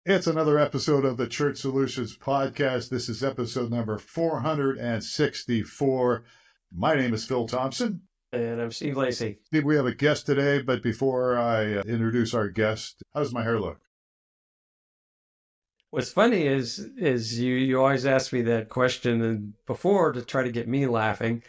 It's another episode of the Church Solutions Podcast. This is episode number 464. My name is Phil Thompson. And I'm Steve Lacy. Steve, we have a guest today, but before I introduce our guest, how does my hair look? What's funny is you always ask me that question before to try to get me laughing,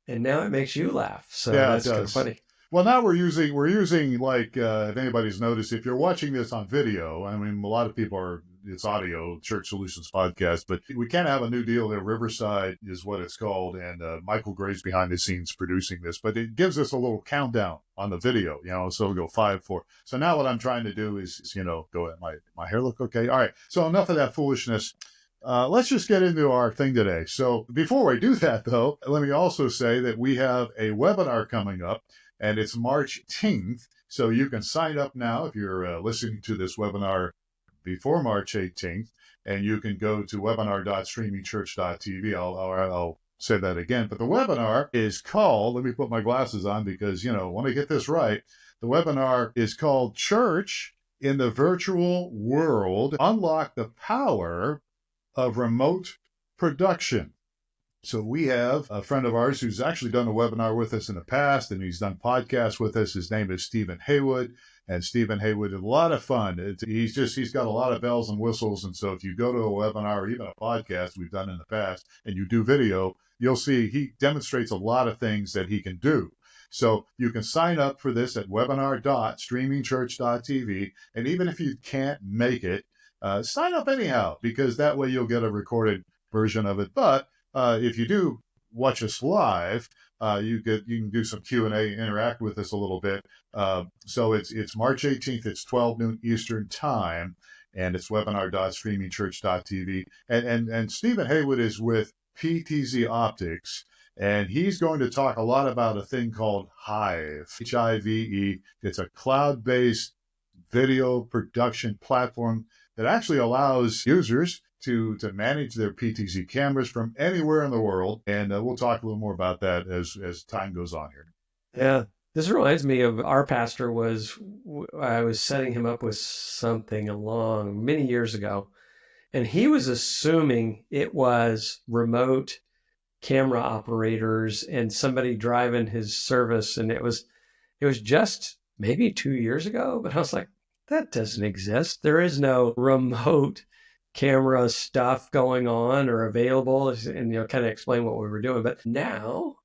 and now it makes you laugh. So yeah, that's kind of funny. Well, now we're using like, if anybody's noticed, if you're watching this on video, I mean, a lot of people it's audio, Church Solutions Podcast, but we kind of have a new deal there. Riverside is what it's called. And Michael Gray's behind the scenes producing this, but it gives us a little countdown on the video, so we'll go 5, 4. So now what I'm trying to do is go at my hair look okay. All right. So enough of that foolishness. Let's just get into our thing today. So before we do that, though, let me also say that we have a webinar coming up. And it's March 18th, so you can sign up now if you're listening to this webinar before March 18th, and you can go to webinar.streamingchurch.tv. I'll say that again, but the webinar is called, let me put my glasses on because, when I get this right, the webinar is called Church in the Virtual World, Unlock the Power of Remote Production. So we have a friend of ours who's actually done a webinar with us in the past, and he's done podcasts with us. His name is Stephen Haywood, and Stephen Haywood is a lot of fun. He's got a lot of bells and whistles, and so if you go to a webinar or even a podcast we've done in the past, and you do video, you'll see he demonstrates a lot of things that he can do. So you can sign up for this at webinar.streamingchurch.tv, and even if you can't make it, sign up anyhow, because that way you'll get a recorded version of it. But if you do watch us live, you can do some Q&A, interact with us a little bit. So it's March 18th. It's 12 noon Eastern time, and it's webinar.streamingchurch.tv. And Stephen Haywood is with PTZ Optics, and he's going to talk a lot about a thing called Hive, Hive. It's a cloud-based video production platform that actually allows users to manage their PTZ cameras from anywhere in the world. And we'll talk a little more about that as time goes on here. Yeah. This reminds me of our pastor I was setting him up with something many years ago, and he was assuming it was remote camera operators and somebody driving his service. And it was just maybe 2 years ago, but I was like, that doesn't exist. There is no remote camera stuff going on or available, and kind of explain what we were doing. But now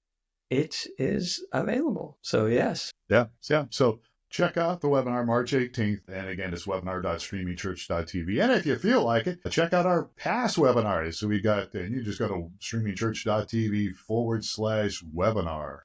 it is available. So yes. Yeah. So check out the webinar March 18th. And again, it's webinar.streamingchurch.tv. And if you feel like it, check out our past webinars. So we got, and you just go to streamingchurch.tv/webinar,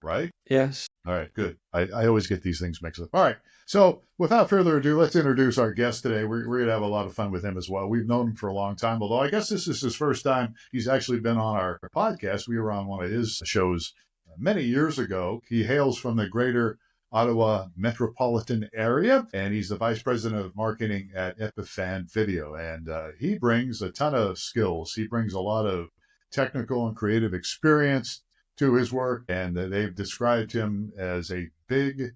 right? Yes. All right, good. I always get these things mixed up. All right. So without further ado, let's introduce our guest today. We're going to have a lot of fun with him as well. We've known him for a long time, although I guess this is his first time he's actually been on our podcast. We were on one of his shows many years ago. He hails from the greater Ottawa metropolitan area, and he's the vice president of marketing at Epiphan Video. And he brings a ton of skills. He brings a lot of technical and creative experience to his work, and they've described him as a big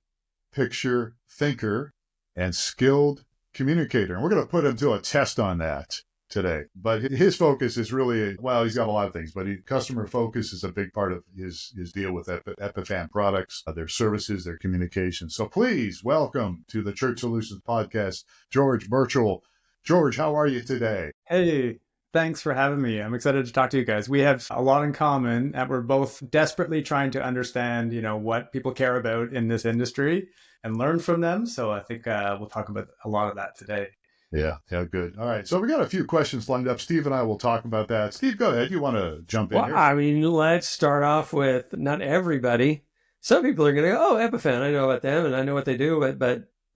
picture thinker and skilled communicator. And we're going to put him to a test on that today. But his focus is really, he's got a lot of things, but customer focus is a big part of his deal with Epiphan products, their services, their communication. So please welcome to the Church Solutions Podcast, George Burchel. George, how are you today? Hey. Thanks for having me. I'm excited to talk to you guys. We have a lot in common, and we're both desperately trying to understand, what people care about in this industry and learn from them. So I think we'll talk about a lot of that today. Yeah, good. All right. So we got a few questions lined up. Steve and I will talk about that. Steve, go ahead. You want to jump in here? I mean, let's start off with not everybody. Some people are going to go, oh, Epiphan, I know about them and I know what they do. But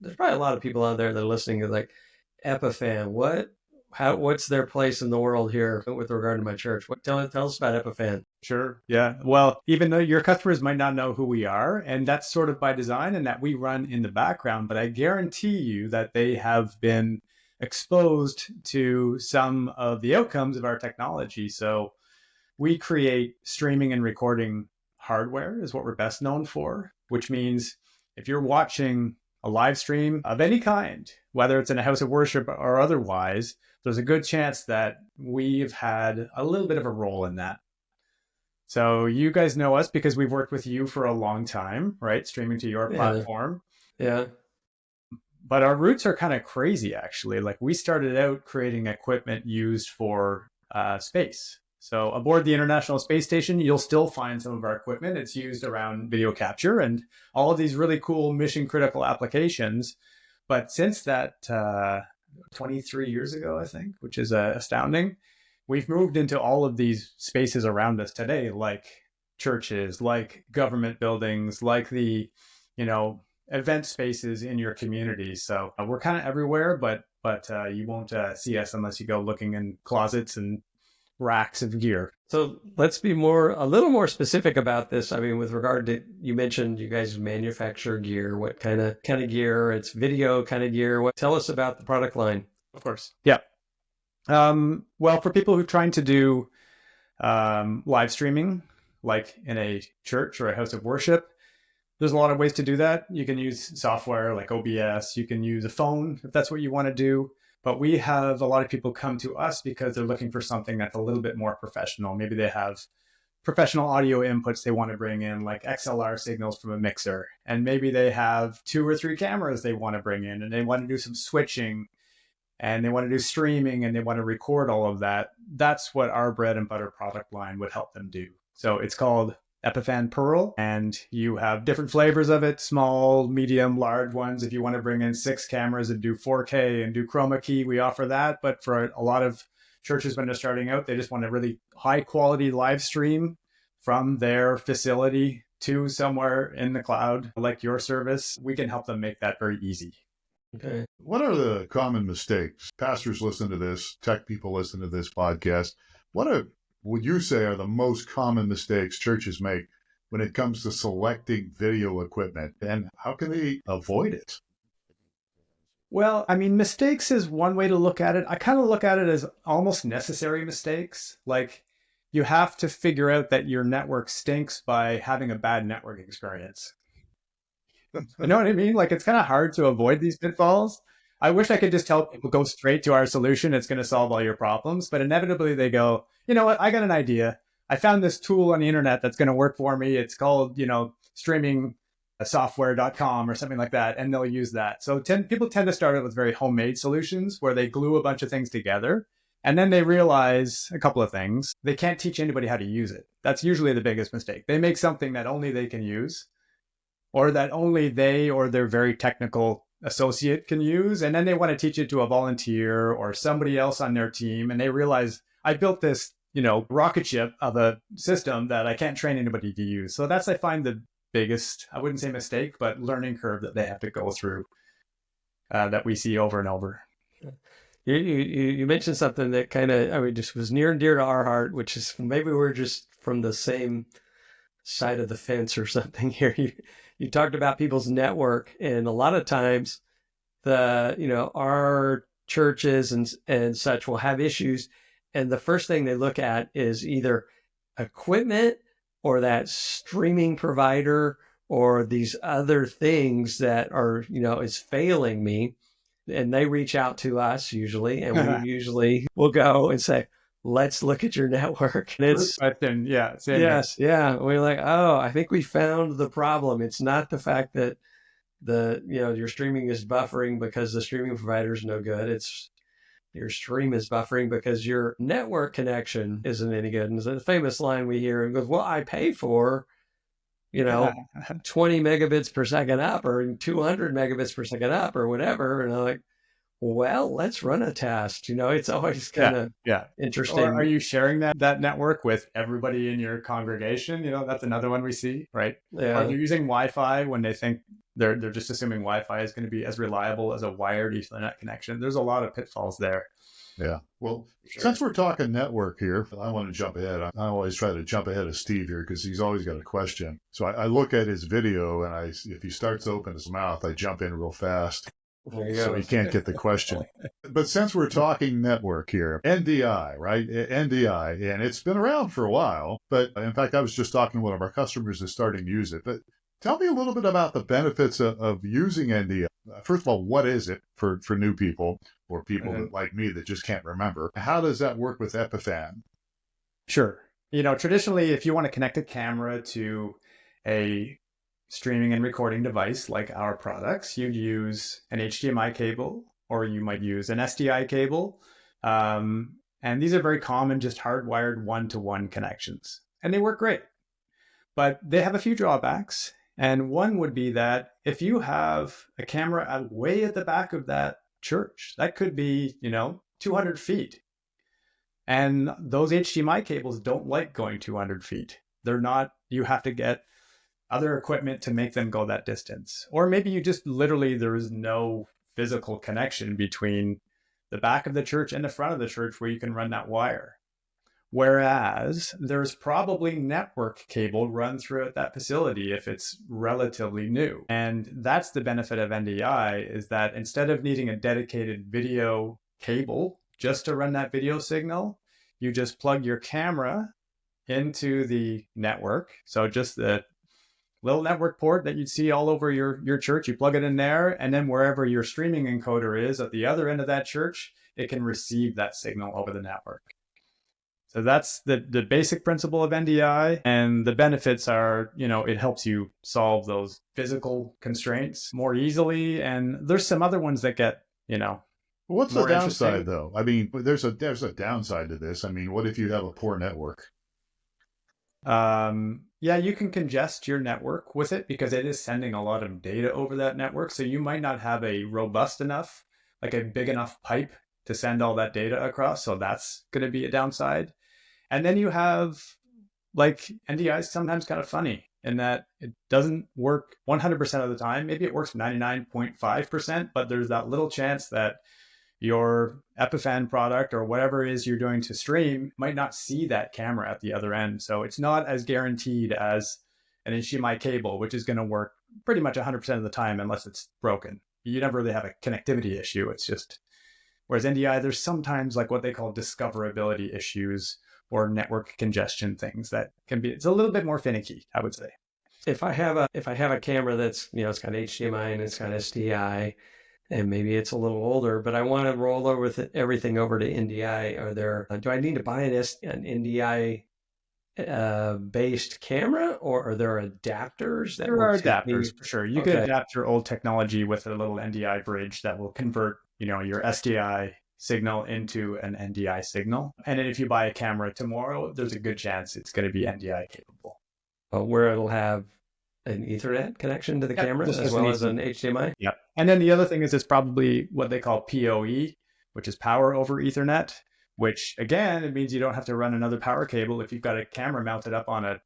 there's probably a lot of people out there that are listening to like, Epiphan, what's their place in the world here with regard to my church? Tell us about Epiphan. Sure. Yeah. Well, even though your customers might not know who we are, and that's sort of by design and that we run in the background, but I guarantee you that they have been exposed to some of the outcomes of our technology. So we create streaming and recording hardware is what we're best known for, which means if you're watching a live stream of any kind, whether it's in a house of worship or otherwise, there's a good chance that we've had a little bit of a role in that. So you guys know us because we've worked with you for a long time, right? Streaming to your platform. Yeah. But our roots are kind of crazy, actually. Like we started out creating equipment used for space. So aboard the International Space Station, you'll still find some of our equipment. It's used around video capture and all of these really cool mission critical applications. But since that 23 years ago, I think, which is astounding, we've moved into all of these spaces around us today, like churches, like government buildings, like the, event spaces in your community. So we're kind of everywhere, but you won't see us unless you go looking in closets and racks of gear. So let's be a little more specific about this. I mean, with regard to, you mentioned you guys manufacture gear. What kind of gear? It's video kind of gear. Tell us about the product line. Of course. Yeah. Well, for people who are trying to do live streaming, like in a church or a house of worship, there's a lot of ways to do that. You can use software like OBS. You can use a phone if that's what you want to do. But we have a lot of people come to us because they're looking for something that's a little bit more professional. Maybe they have professional audio inputs they want to bring in, like XLR signals from a mixer. And maybe they have 2 or 3 cameras they want to bring in, and they want to do some switching, and they want to do streaming, and they want to record all of that. That's what our bread and butter product line would help them do. So it's called Epiphan Pearl, and you have different flavors of it, small, medium, large ones. If you want to bring in 6 cameras and do 4K and do chroma key, we offer that. But for a lot of churches, when they're starting out, they just want a really high quality live stream from their facility to somewhere in the cloud, like your service. We can help them make that very easy. Okay. What are the common mistakes? Pastors listen to this, tech people listen to this podcast. Would you say are the most common mistakes churches make when it comes to selecting video equipment, and how can they avoid it? Well, I mean, mistakes is one way to look at it. I kind of look at it as almost necessary mistakes. Like you have to figure out that your network stinks by having a bad network experience. You know what I mean? Like it's kind of hard to avoid these pitfalls. I wish I could just tell people go straight to our solution. It's going to solve all your problems. But inevitably they go, you know what? I got an idea. I found this tool on the internet that's going to work for me. It's called, streamingsoftware.com or something like that. And they'll use that. So people tend to start out with very homemade solutions where they glue a bunch of things together. And then they realize a couple of things. They can't teach anybody how to use it. That's usually the biggest mistake. They make something that only they can use, or that only they or their very technical associate can use. And then they want to teach it to a volunteer or somebody else on their team. And they realize I built this, rocket ship of a system that I can't train anybody to use. So that's, I find, the biggest, I wouldn't say mistake, but learning curve that they have to go through that we see over and over. You mentioned something that kind of, just was near and dear to our heart, which is maybe we're just from the same side of the fence or something here. You talked about people's network, and a lot of times our churches and such will have issues, and the first thing they look at is either equipment or that streaming provider or these other things that are, is failing me. And they reach out to us usually, and we usually will go and say, let's look at your network. And it's we're like, oh, I think we found the problem. It's not the fact that your streaming is buffering because the streaming provider is no good. It's your stream is buffering because your network connection isn't any good. And the famous line we hear, and goes, well, I pay for 20 megabits per second up or 200 megabits per second up or whatever. And I'm like, well, let's run a test. It's always kind of interesting. Or are you sharing that network with everybody in your congregation? That's another one we see, right? Yeah. Are they using Wi-Fi when they think they're just assuming Wi-Fi is going to be as reliable as a wired Ethernet connection? There's a lot of pitfalls there. Yeah. Well, since we're talking network here, I want to jump ahead. I always try to jump ahead of Steve here because he's always got a question. So I look at his video, and if he starts to open his mouth, I jump in real fast. So he can't get the question. But since we're talking network here, NDI, right? NDI, and it's been around for a while. But in fact, I was just talking to one of our customers that's starting to use it. But Tell me a little bit about the benefits of using NDI. First of all, what is it for new people or people Mhm. that like me that just can't remember? How does that work with Epiphan? Sure. Traditionally, if you want to connect a camera to a streaming and recording device like our products, you'd use an HDMI cable or you might use an SDI cable. And these are very common, just hardwired one-to-one connections. And they work great. But they have a few drawbacks. And one would be that if you have a camera way at the back of that church, that could be, 200 feet. And those HDMI cables don't like going 200 feet. They're not, you have to get other equipment to make them go that distance. Or maybe you just literally, there is no physical connection between the back of the church and the front of the church where you can run that wire. Whereas there's probably network cable run throughout that facility if it's relatively new. And that's the benefit of NDI, is that instead of needing a dedicated video cable just to run that video signal, you just plug your camera into the network. So just the little network port that you'd see all over your church, you plug it in there, and then wherever your streaming encoder is at the other end of that church, it can receive that signal over the network. So that's the basic principle of NDI. And the benefits are, it helps you solve those physical constraints more easily. And there's some other ones that get, What's the more downside, interesting. though? I mean, there's a downside to this. I mean, what if you have a poor network? Yeah, you can congest your network with it because it is sending a lot of data over that network. So you might not have a robust enough, like a big enough pipe to send all that data across. So that's going to be a downside. And then you have, like, NDI is sometimes kind of funny in that it doesn't work 100% of the time. Maybe it works 99.5%, but there's that little chance that your Epiphan product or whatever it is you're doing to stream might not see that camera at the other end. So it's not as guaranteed as an HDMI cable, which is going to work pretty much 100% of the time unless it's broken. You never really have a connectivity issue. It's just, whereas NDI, there's sometimes like what they call discoverability issues or network congestion things that can be, it's a little bit more finicky, I would say. If I have a camera that's, it's got HDMI and it's got SDI, and maybe it's a little older, but I want to roll over with everything over to NDI. Do I need to buy an NDI based camera, or are there adapters that There will are take me? adapters for sure. You can adapt your old technology with a little NDI bridge that will convert, your SDI signal into an NDI signal. And then if you buy a camera tomorrow, there's a good chance it's going to be NDI capable. Where it'll have an Ethernet connection to the camera as well as an HDMI? Yep. And then the other thing is it's probably what they call PoE, which is power over Ethernet, which again, it means you don't have to run another power cable. If you've got a camera mounted up on a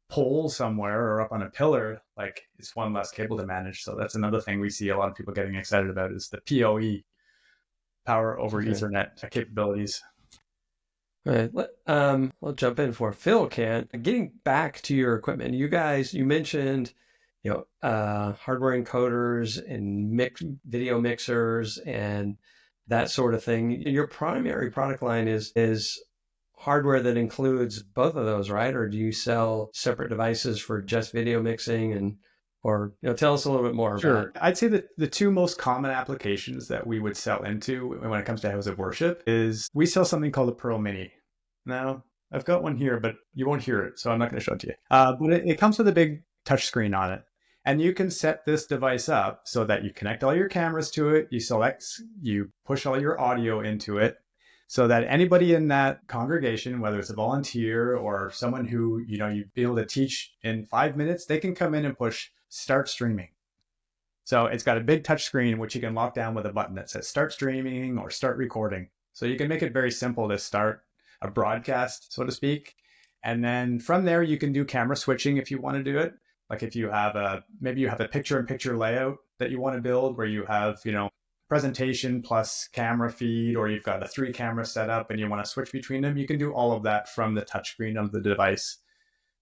pole somewhere or up on a pillar, like, it's one less cable to manage. So that's another thing we see a lot of people getting excited about is the PoE, power over Ethernet capabilities. All right, we'll jump in for Phil. Getting back to your equipment, you mentioned, hardware encoders and video mixers and that sort of thing. Your primary product line is hardware that includes both of those, right? Or do you sell separate devices for just video mixing or tell us a little bit more about. I'd say that the two most common applications that we would sell into when it comes to house of worship is we sell something called a Pearl Mini. Now, I've got one here, but you won't hear it, so I'm not going to show it to you. But it comes with a big touch screen on it. And you can set this device up so that you connect all your cameras to it, you push all your audio into it, so that anybody in that congregation, whether it's a volunteer or someone who, you'd be able to teach in 5 minutes, they can come in and push start streaming. So it's got a big touch screen, which you can lock down with a button that says start streaming or start recording. So you can make it very simple to start a broadcast, so to speak. And then from there, you can do camera switching if you want to do it. Like if you have maybe you have a picture-in-picture layout that you want to build where you have, presentation plus camera feed, or you've got a 3-camera setup and you want to switch between them, you can do all of that from the touchscreen of the device.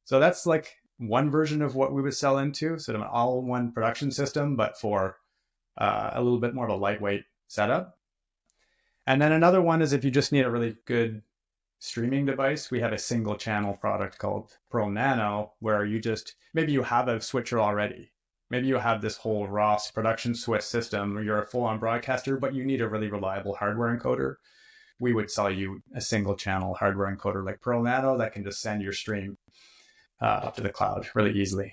So that's like one version of what we would sell into, sort of an all-in-one production system, but for a little bit more of a lightweight setup. And then another one is if you just need a really good streaming device, we have a single channel product called Pro Nano, where maybe you have a switcher already. Maybe you have this whole ROS production switch system, or you're a full-on broadcaster, but you need a really reliable hardware encoder. We would sell you a single channel hardware encoder like Pro Nano that can just send your stream up to the cloud really easily.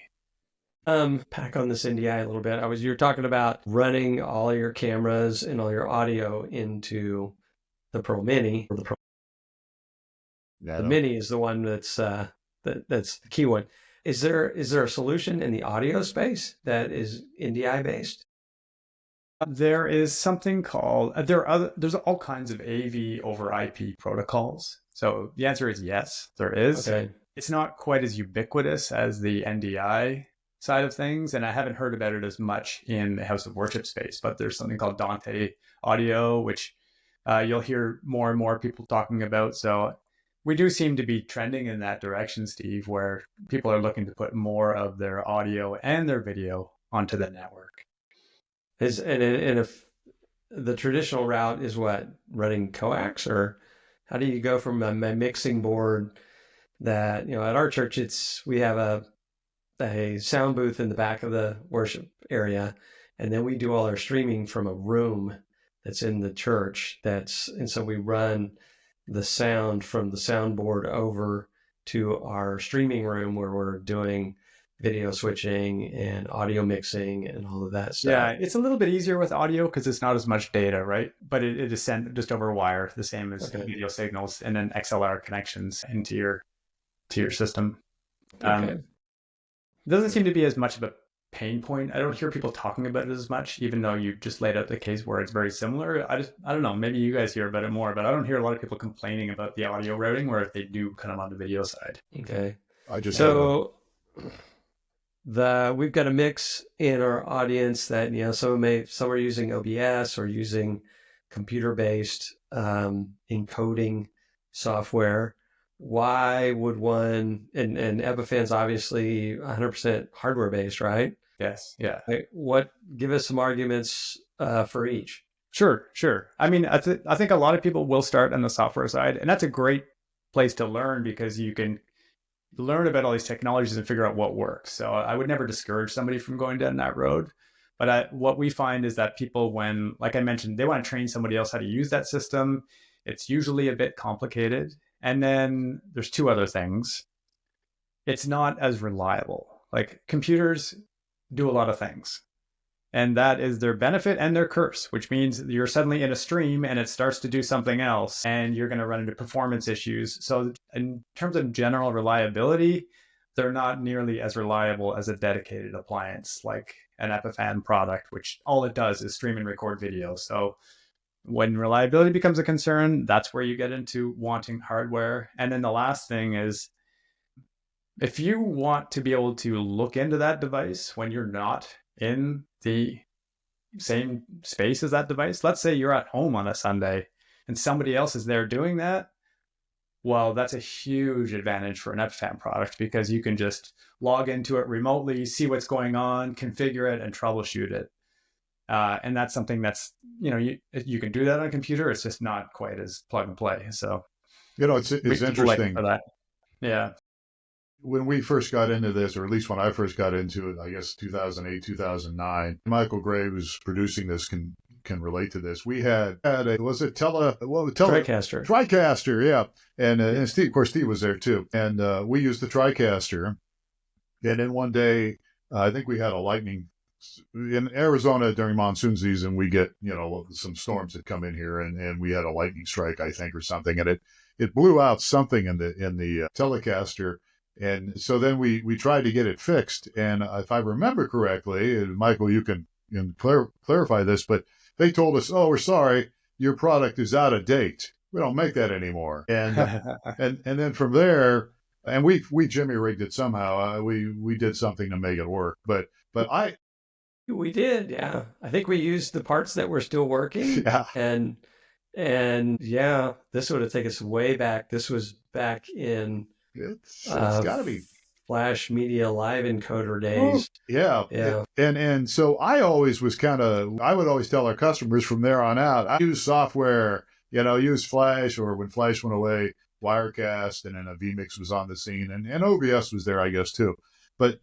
Back on this NDI a little bit. You were talking about running all your cameras and all your audio into the Pro Mini. Or the Mini is the one that's the key one. Is there a solution in the audio space that is NDI based? There is something called there's all kinds of AV over IP protocols. So the answer is yes, there is. Okay. It's not quite as ubiquitous as the NDI side of things, and I haven't heard about it as much in the House of Worship space, but there's something called Dante Audio, which you'll hear more and more people talking about. So we do seem to be trending in that direction, Steve, where people are looking to put more of their audio and their video onto the network. And if the traditional route is what, running coax, or how do you go from a mixing board that, at our church, we have a sound booth in the back of the worship area, and then we do all our streaming from a room that's in the church. And so we run the sound from the soundboard over to our streaming room where we're doing video switching and audio mixing and all of that stuff. Yeah, it's a little bit easier with audio because it's not as much data, right? But it is sent just over wire, the same as video signals, and then XLR connections into your system. Okay. Doesn't seem to be as much of a pain point. I don't hear people talking about it as much, even though you just laid out the case where it's very similar. I don't know, maybe you guys hear about it more, but I don't hear a lot of people complaining about the audio routing, where they do kind of on the video side. Okay. We've got a mix in our audience that, some are using OBS or using computer-based encoding software. Why would one, and Epiphan's obviously 100% hardware-based, right? Yes. Yeah. Give us some arguments for each. Sure. I mean, I think a lot of people will start on the software side, and that's a great place to learn because you can learn about all these technologies and figure out what works. So I would never discourage somebody from going down that road. But what we find is that people, when, like I mentioned, they want to train somebody else how to use that system, it's usually a bit complicated. And then there's two other things. It's not as reliable. Like, computers do a lot of things, and that is their benefit and their curse, which means you're suddenly in a stream and it starts to do something else and you're going to run into performance issues. So in terms of general reliability, they're not nearly as reliable as a dedicated appliance like an Epiphan product, which all it does is stream and record video. So when reliability becomes a concern, that's where you get into wanting hardware. And then the last thing is, if you want to be able to look into that device when you're not in the same space as that device, let's say you're at home on a Sunday and somebody else is there doing that, well, that's a huge advantage for an Epiphan product because you can just log into it remotely, see what's going on, configure it, and troubleshoot it. And that's something that's, you can do that on a computer. It's just not quite as plug and play. So, it's interesting. For that. Yeah. When we first got into this, or at least when I first got into it, I guess 2008, 2009, Michael Gray, who's producing this, can relate to this. We had TriCaster. TriCaster, yeah. And Steve, of course, Steve was there too. And we used the TriCaster. And then one day, I think we had a lightning in Arizona during monsoon season. We get, some storms that come in here, and we had a lightning strike, I think, or something. And it blew out something in the Telecaster. And so then we tried to get it fixed. And if I remember correctly, and Michael, you can clarify this, but they told us, "Oh, we're sorry, your product is out of date. We don't make that anymore." And and then from there, and we Jimmy rigged it somehow. We did something to make it work. But we did, yeah. I think we used the parts that were still working. Yeah. And yeah, this would have taken us way back. This was back in it's got to be Flash Media Live Encoder days. Oh, yeah. And so I always I would always tell our customers from there on out, I use software, use Flash, or when Flash went away, Wirecast, and then a vMix was on the scene, and OBS was there, I guess, too. But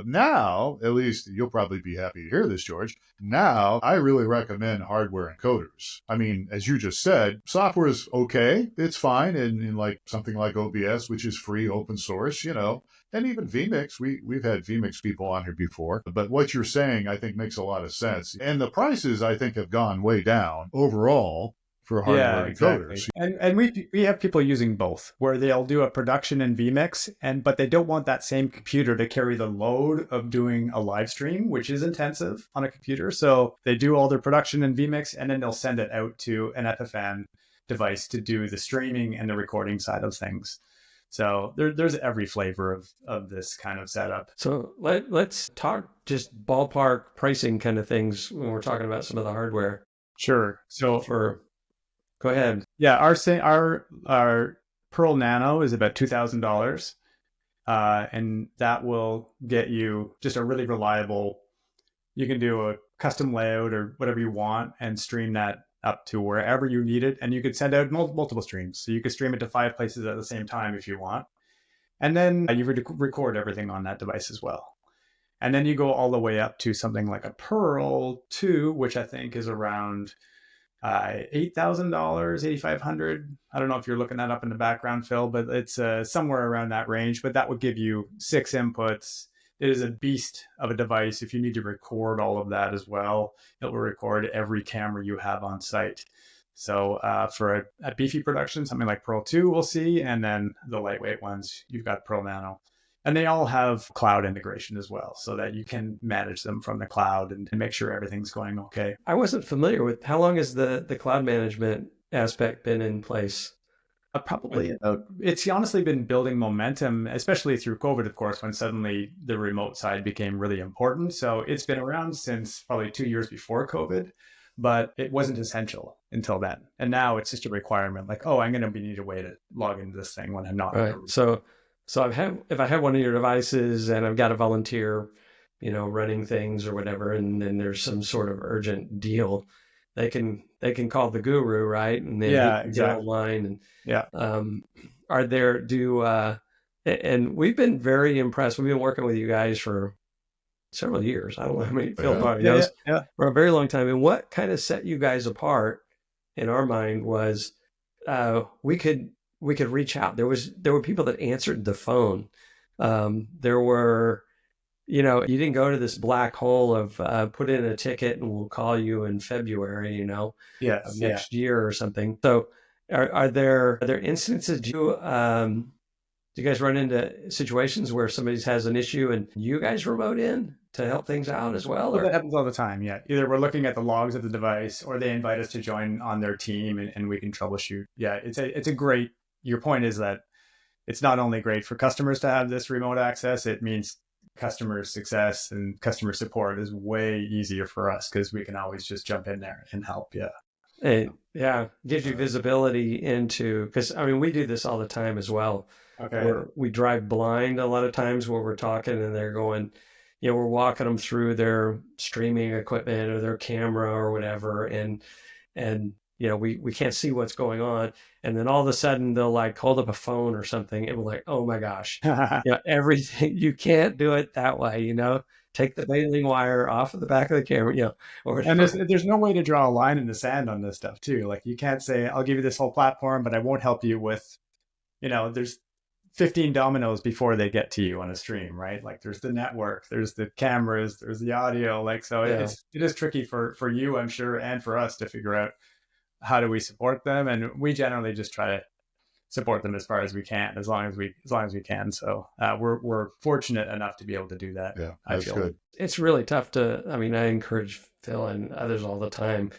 now, at least you'll probably be happy to hear this, George. Now, I really recommend hardware encoders. I mean, as you just said, software is okay. It's fine in like something like OBS, which is free, open source, and even vMix. We've had vMix people on here before. But what you're saying, I think, makes a lot of sense. And the prices, I think, have gone way down overall for hardware encoders. And we have people using both, where they'll do a production in vMix, but they don't want that same computer to carry the load of doing a live stream, which is intensive on a computer. So they do all their production in vMix, and then they'll send it out to an Epiphan device to do the streaming and the recording side of things. So there's every flavor of this kind of setup. So let's talk just ballpark pricing kind of things when we're talking about some of the hardware. Sure. So go ahead. Yeah, our Pearl Nano is about $2,000, and that will get you just a really reliable. You can do a custom layout or whatever you want and stream that up to wherever you need it, and you could send out multiple streams. So you could stream it to 5 places at the same time if you want, and then you record everything on that device as well. And then you go all the way up to something like a Pearl 2, which I think is around $8,000, $8,500. I don't know if you're looking that up in the background, Phil, but it's somewhere around that range. But that would give you 6 inputs. It is a beast of a device. If you need to record all of that as well, it will record every camera you have on site. So for a beefy production, something like Pearl 2 we'll see, and then the lightweight ones, you've got Pearl Nano. And they all have cloud integration as well, so that you can manage them from the cloud and make sure everything's going okay. I wasn't familiar with how long has the cloud management aspect been in place? Probably it's honestly been building momentum, especially through COVID, of course, when suddenly the remote side became really important. So it's been around since probably 2 years before COVID, but it wasn't essential until then. And now it's just a requirement, like, oh, I'm going to need a way to log into this thing when I'm not. Right. So if I have one of your devices and I've got a volunteer, running things or whatever, and then there's some sort of urgent deal, they can call the guru, right? And then get online. And and we've been very impressed. We've been working with you guys for several years. I don't know how many Phil probably knows for a very long time. And what kind of set you guys apart in our mind was we could reach out. There were people that answered the phone. There were, you didn't go to this black hole of put in a ticket and we'll call you in February, of next year or something. So are there instances, do you guys run into situations where somebody has an issue and you guys remote in to help things out as well? That happens all the time, yeah. Either we're looking at the logs of the device or they invite us to join on their team and we can troubleshoot. Yeah, it's a great, your point is that it's not only great for customers to have this remote access, it means customer success and customer support is way easier for us because we can always just jump in there and help. Gives you visibility into, because we do this all the time as well. Okay. We drive blind a lot of times where we're talking and they're going, we're walking them through their streaming equipment or their camera or whatever, and we can't see what's going on. And then all of a sudden they'll like hold up a phone or something and we're like, oh my gosh, everything, you can't do it that way, take the baling wire off of the back of the camera, and there's no way to draw a line in the sand on this stuff too. Like you can't say, I'll give you this whole platform, but I won't help you with, there's 15 dominoes before they get to you on a stream, right? Like there's the network, there's the cameras, there's the audio, it is tricky for you, I'm sure, and for us to figure out how do we support them. And we generally just try to support them as far as we can, as long as we can. So we're fortunate enough to be able to do that. Yeah, that's good. It's really tough to, I encourage Phil and others all the time.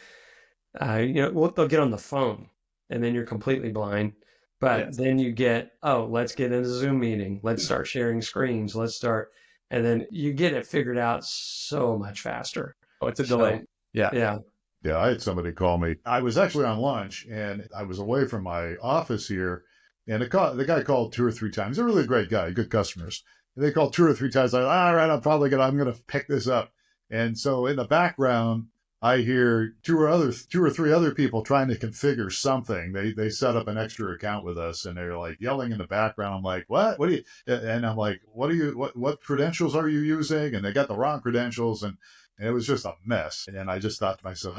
They'll get on the phone and then you're completely blind. But then you get, let's get in a Zoom meeting. Let's start sharing screens. And then you get it figured out so much faster. Oh, it's a delay. Yeah, I had somebody call me. I was actually on lunch and I was away from my office here. And the guy called 2 or 3 times. They're a really great guy, good customers. And they called 2 or 3 times. I'm like, all right, I'm going to pick this up. And so in the background, I hear two or three other people trying to configure something. They set up an extra account with us, and they're like yelling in the background. I'm like, what? What do you? And I'm like, what credentials are you using? And they got the wrong credentials, and it was just a mess. And I just thought to myself,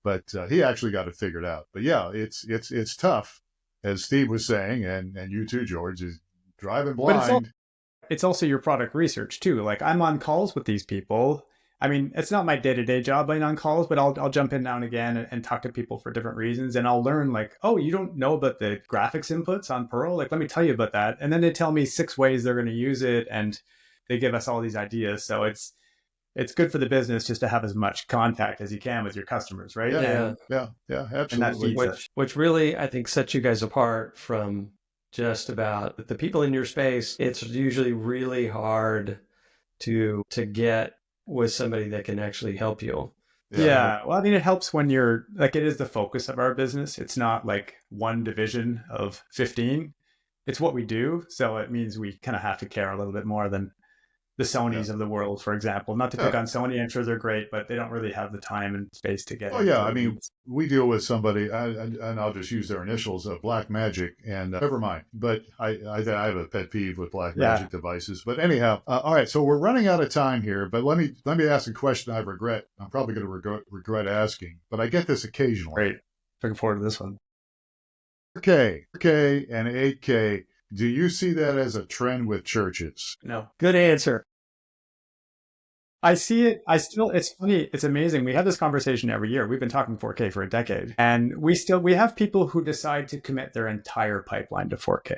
But he actually got it figured out. But yeah, it's tough, as Steve was saying, and you too, George, is driving blind. It's also your product research too. Like I'm on calls with these people. I mean, it's not my day-to-day job being on calls, but I'll jump in now and again and talk to people for different reasons. And I'll learn like, oh, you don't know about the graphics inputs on Perl? Like, let me tell you about that. And then they tell me 6 ways they're going to use it. And they give us all these ideas. So it's good for the business just to have as much contact as you can with your customers, right? Yeah, absolutely. Which really, I think, sets you guys apart from just about the people in your space. It's usually really hard to get with somebody that can actually help you. Yeah. Well, I mean, it helps when you're like, it is the focus of our business. It's not like one division of 15. It's what we do. So it means we kind of have to care a little bit more than the Sonys of the world, for example. Not to pick on Sony, I'm sure they're great, but they don't really have the time and space to get. Oh yeah, I mean, we deal with somebody, and I'll just use their initials, Black Magic, and never mind. But I have a pet peeve with Black Magic devices. But anyhow, all right. So we're running out of time here. But let me ask a question I'm probably going to regret asking, but I get this occasionally. Great, looking forward to this one. 4K and 8K. Do you see that as a trend with churches? No. Good answer. I see it. It's funny. It's amazing. We have this conversation every year. We've been talking 4K for a decade. And we have people who decide to commit their entire pipeline to 4K.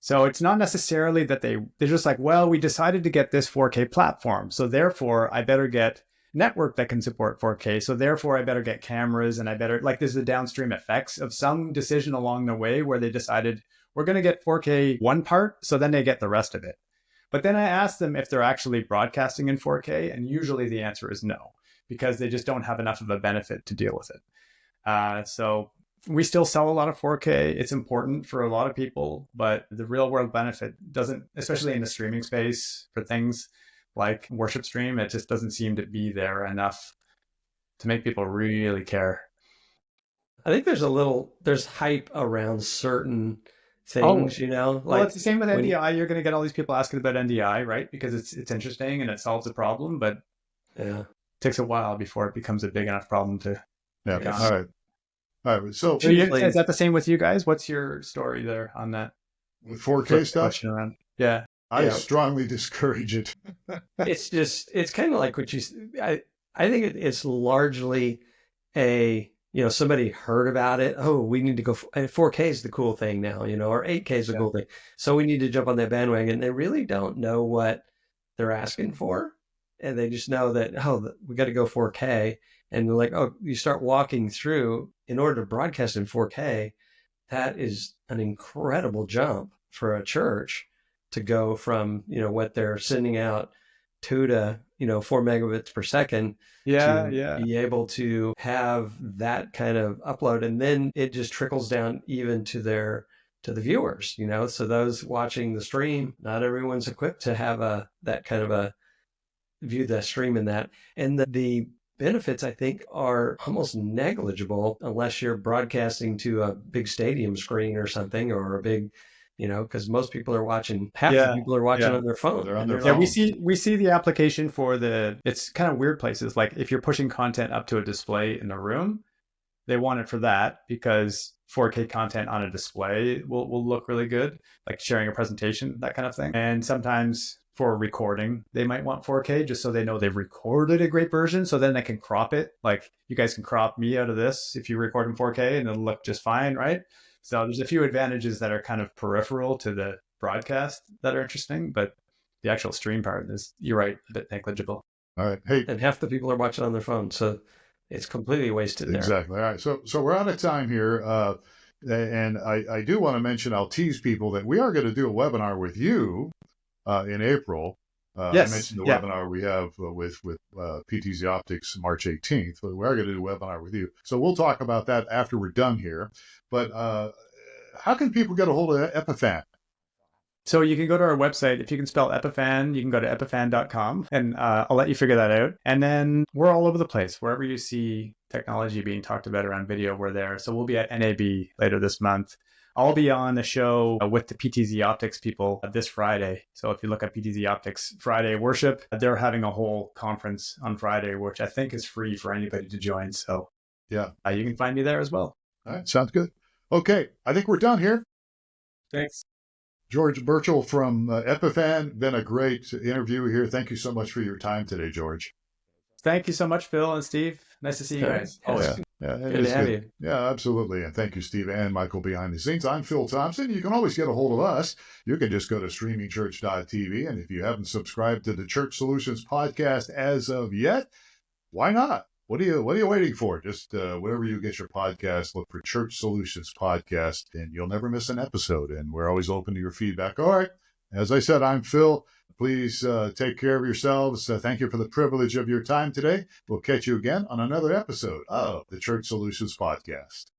So it's not necessarily that they're just like, well, we decided to get this 4K platform. So therefore I better get network that can support 4K. So therefore I better get cameras, and I better, like, there's the downstream effects of some decision along the way where they decided we're going to get 4K one part. So then they get the rest of it. But then I ask them if they're actually broadcasting in 4K, and usually the answer is no, because they just don't have enough of a benefit to deal with it. So we still sell a lot of 4K. It's important for a lot of people, but the real world benefit doesn't, especially in the streaming space for things like worship stream, it just doesn't seem to be there enough to make people really care. I think there's hype around certain things, like, well, it's the same with NDI. You're going to get all these people asking about NDI, right? Because it's interesting and it solves a problem, but it takes a while before it becomes a big enough problem to. Yeah. All right. So is that the same with you guys? What's your story there on that? With 4K stuff? Yeah. I strongly discourage it. It's kind of like what I think it's largely somebody heard about it. Oh, we need to go. 4K is the cool thing now, or 8K is the cool thing. So we need to jump on that bandwagon. They really don't know what they're asking for. And they just know that, we got to go 4K. And they're like, you start walking through, in order to broadcast in 4K, that is an incredible jump for a church to go from, what they're sending out 2 to 4 megabits per second to be able to have that kind of upload. And then it just trickles down even to the viewers, so those watching the stream, not everyone's equipped to have that kind of a view the stream in that. And the benefits, I think, are almost negligible unless you're broadcasting to a big stadium screen or something, or a big, because most people are watching, the people are watching on their phone. They're on their phone. We see the application for it's kind of weird places. Like if you're pushing content up to a display in a room, they want it for that, because 4K content on a display will look really good, like sharing a presentation, that kind of thing. And sometimes for recording, they might want 4K just so they know they've recorded a great version. So then they can crop it. Like, you guys can crop me out of this if you record in 4K and it'll look just fine, right? So there's a few advantages that are kind of peripheral to the broadcast that are interesting, but the actual stream part is, you're right, a bit negligible. All right. Hey, and half the people are watching on their phone, so it's completely wasted there. Exactly. All right. So we're out of time here. And I do want to mention, I'll tease people that we are going to do a webinar with you in April. Yes. I mentioned the webinar we have with PTZ Optics March 18th, but we are going to do a webinar with you. So we'll talk about that after we're done here. But how can people get a hold of Epiphan? So you can go to our website. If you can spell Epiphan, you can go to epiphan.com, and I'll let you figure that out. And then we're all over the place. Wherever you see technology being talked about around video, we're there. So we'll be at NAB later this month. I'll be on a show with the PTZ Optics people this Friday. So if you look at PTZ Optics Friday Worship, they're having a whole conference on Friday, which I think is free for anybody to join. So Yeah, you can find me there as well. all right, sounds good. Okay, I think we're done here. Thanks. George Burchel from Epiphan. Been a great interview here. Thank you so much for your time today, George. Thank you so much, Phil and Steve. Nice to see you guys. Always. Yeah, Good to have you. Yeah, absolutely. And thank you, Steve and Michael behind the scenes. I'm Phil Thompson. You can always get a hold of us. You can just go to streamingchurch.tv. And if you haven't subscribed to the Church Solutions podcast as of yet, why not? What are you waiting for? Just wherever you get your podcast, look for Church Solutions Podcast, and you'll never miss an episode. And we're always open to your feedback. All right. As I said, I'm Phil. Please take care of yourselves. Thank you for the privilege of your time today. We'll catch you again on another episode of the Church Solutions Podcast.